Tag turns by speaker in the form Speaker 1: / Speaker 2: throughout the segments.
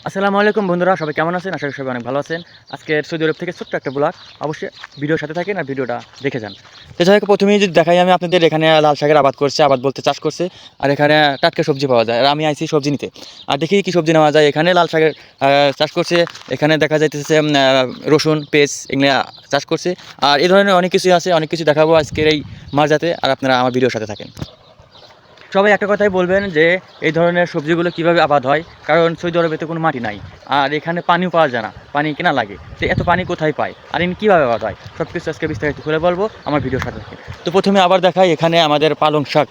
Speaker 1: আসসালামু আলাইকুম বন্ধুরা, সবাই কেমন আছেন? আশা করি সবাই অনেক ভালো আছেন। আজকের সৌদি আরব থেকে ছোট্ট একটা ব্লগ, অবশ্যই ভিডিওর সাথে থাকেন আর ভিডিওটা দেখে যান। তো যাই হোক, প্রথমেই যদি দেখাই আমি আপনাদের, এখানে লাল শাকের আবাদ করছে, আবাদ বলতে চাষ করছে। আর এখানে টাটকা সবজি পাওয়া যায়, আর আমি আইছি সবজি নিতে। আর দেখি কি সবজি নেওয়া যায়। এখানে লাল শাকের চাষ করছে, এখানে দেখা যাইতেছে রসুন, পেঁয়াজ এগুলো চাষ করছে। আর এই ধরনের অনেক কিছুই আছে, অনেক কিছু দেখাবো আজকের এই মাঝরাতে। আর আপনারা আমার ভিডিওর সাথে থাকেন। সবাই একটা কথাই বলবেন যে এই ধরনের সবজিগুলো কিভাবে আবাদ হয়, কারণ সৌদি আরবে তো কোনো মাটি নাই, আর এখানে পানিও পাওয়া যায় না, পানি কেনা লাগে। তো এত পানি কোথায় পায়, আর ইনি কীভাবে আবাদ হয়, সব কিছু আজকে বিস্তারিত খুলে বলবো আমার ভিডিওর সাথে থাকে। তো প্রথমে আবার দেখাই, এখানে আমাদের পালং শাক,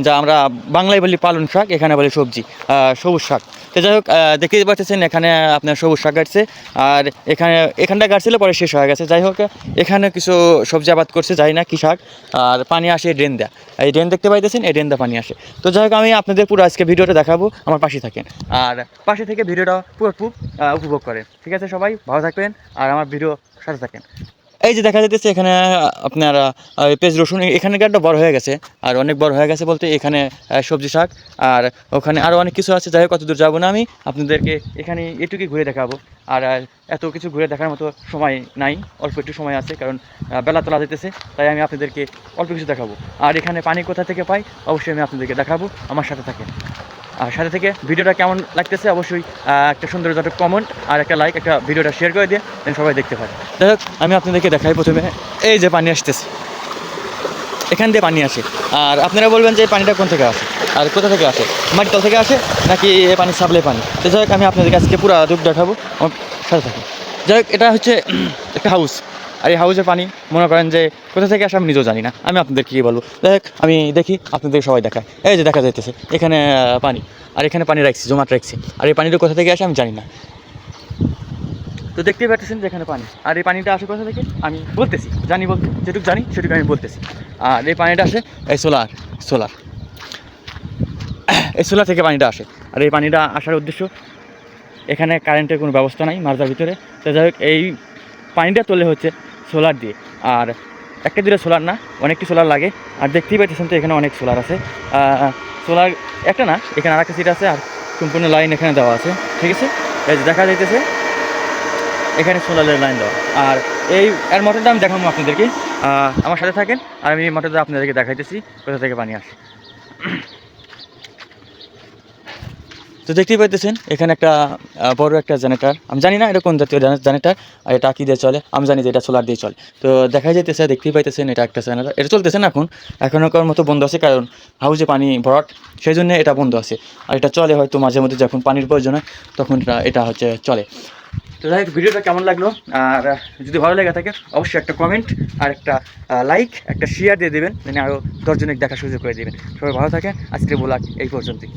Speaker 1: যা আমরা বাংলায় বলি পালং শাক, এখানে বলি সবজি সবুজ শাক। তো যাই হোক, দেখতেই পাচ্ছেন এখানে আপনার সবুজ শাক গাড়ছে। আর এখানটা গাড়ছিল, পরে শেষ হয়ে গেছে। যাই হোক, এখানে কিছু সবজি আবাদ করছে, যাই না কী শাক। আর পানি আসে ড্রেন দেয়া, এই ড্রেন দেখতে পাইতেছেন, এই ড্রেন দেওয়া পানি আসে। তো যাই হোক, আমি আপনাদের পুরো আজকে ভিডিওটা দেখাবো, আমার পাশে থাকেন আর পাশে থেকে ভিডিওটা পুরো উপভোগ করেন। ঠিক আছে, সবাই ভালো থাকবেন আর আমার ভিডিও সাথে থাকেন। এই যে দেখা যাচ্ছে এখানে আপনার পেঁয়াজ রসুন, এখানে গাছটা বড় হয়ে গেছে, আর অনেক বড় হয়ে গেছে বলতে এখানে সবজি শাক, আর ওখানে আরও অনেক কিছু আছে। যাই হোক, কত দূর যাবো না, আমি আপনাদেরকে এখানে এটুকুই ঘুরে দেখাবো। আর এত কিছু ঘুরে দেখার মতো সময় নাই, অল্প একটু সময় আছে, কারণ বেলা তোলা যেতেছে, তাই আমি আপনাদেরকে অল্প কিছু দেখাবো। আর এখানে পানি কোথা থেকে পাই অবশ্যই আমি আপনাদেরকে দেখাবো, আমার সাথে থাকেন। আর সাথে থেকে ভিডিওটা কেমন লাগতেছে অবশ্যই একটা সুন্দর কমেন্ট আর একটা লাইক, একটা ভিডিওটা শেয়ার করে দিয়ে সবাই দেখতে পারে। যাই হোক, আমি আপনাদেরকে দেখাই প্রথমে, এই যে পানি আসতেছে, এখান দিয়ে পানি আসে। আর আপনারা বলবেন যে এই পানিটা কোন থেকে আসে আর কোথা থেকে আসে, মাটির তল থেকে আসে নাকি এই পানি সাপ্লাই পানি। তো যাই হোক, আমি আপনাদেরকে আজকে পুরো রূপ দেখাবো, আমার সাথে থাকুন। যাই হোক, এটা হচ্ছে একটা হাউস, আর এই হাউসের পানি মনে করেন যে কোথা থেকে আসে আমি নিজেও জানি না, আমি আপনাদেরকে কী বলবো। যাই হোক, আমি দেখি আপনাদের সবাই দেখায়, এই যে দেখা যাইতেছে এখানে পানি, আর এখানে পানি রাখছি, জমাট রাখছি। আর এই পানিটা কোথা থেকে আসে আমি জানি না। তো দেখতেই পাচ্ছেন যে এখানে পানি, আর এই পানিটা আসে কোথা থেকে আমি বলতেছি, জানি বলতে যেটুকু জানি সেটুকু আমি বলতেছি। আর এই পানিটা আসে এই সোলার এই সোলার থেকে পানিটা আসে। আর এই পানিটা আসার উদ্দেশ্য, এখানে কারেন্টের কোনো ব্যবস্থা নাই মার্জার ভিতরে। তো যাই হোক, এই পানিটা তোলে হচ্ছে সোলার দিয়ে। আর একটা দুটো সোলার না, অনেকটি সোলার লাগে। আর দেখতেই পাচ্ছেন তো এখানে অনেক সোলার আছে। সোলার একটা না, এখানে আর একটা সিট আছে, আর সম্পূর্ণ লাইন এখানে দেওয়া আছে। ঠিক আছে, এই যে দেখা যাইতেছে এখানে সোলারের লাইন দেওয়া। আর এর মোটরটা আমি দেখাবো আপনাদেরকে, আমার সাথে থাকেন। আর আমি মোটরটা আপনাদেরকে দেখাইতেছি কোথা থেকে পানি আসে। তো দেখতেই পাইতেছেন এখানে একটা বড় একটা জেনারেটার, আমি জানি না এটা কোন জাতীয় জেনারেটার, আর এটা কী দিয়ে চলে আমি জানি যে এটা সোলার দিয়ে চলে। তো দেখা যাইতেছে, দেখতেই পাইতেছেন এটা একটা জেনারেটার, এটা চলতেছে না এখনকার মতো বন্ধ আছে, কারণ হাউসে পানি ভরাট, সেই জন্য এটা বন্ধ আছে। আর এটা চলে হয়তো মাঝে মধ্যে, যখন পানির প্রয়োজন হয় তখন এটা হচ্ছে চলে। তো যাই হোক, ভিডিওটা কেমন লাগলো, আর যদি ভালো লেগে থাকে অবশ্যই একটা কমেন্ট আর একটা লাইক, একটা শেয়ার দিয়ে দেবেন, মানে আরও 10 জনের দেখার সুযোগ করে দেবেন। সবাই ভালো থাকেন, আজকে ব্লগ এই পর্যন্তই।